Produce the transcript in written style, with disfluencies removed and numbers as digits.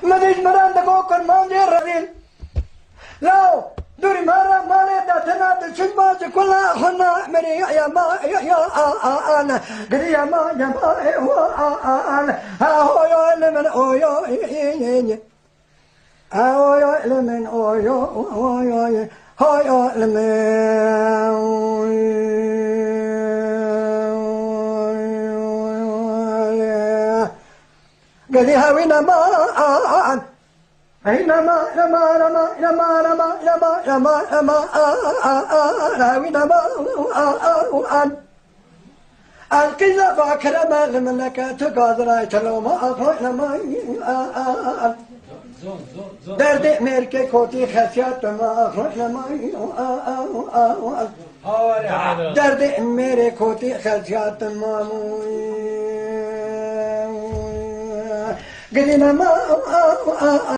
مديش مران دقو كن مانجي الرزيل لاو دوري مارا ماري داتنا تشباز كلها خنا مري يا ما يا انا قري يا ما هو انا هو يا لمن او يا هو يا لمن او يا هو يا لمن قري هاوينا ما أينما لما لما لما لما لما لما لما راوينما القزة فاكرة المملكة قادرة تلوما أخوانما درد أمريكا كوتي خسيات ما أخوانما درد أمريكا كوتي خسيات ما قلنا ما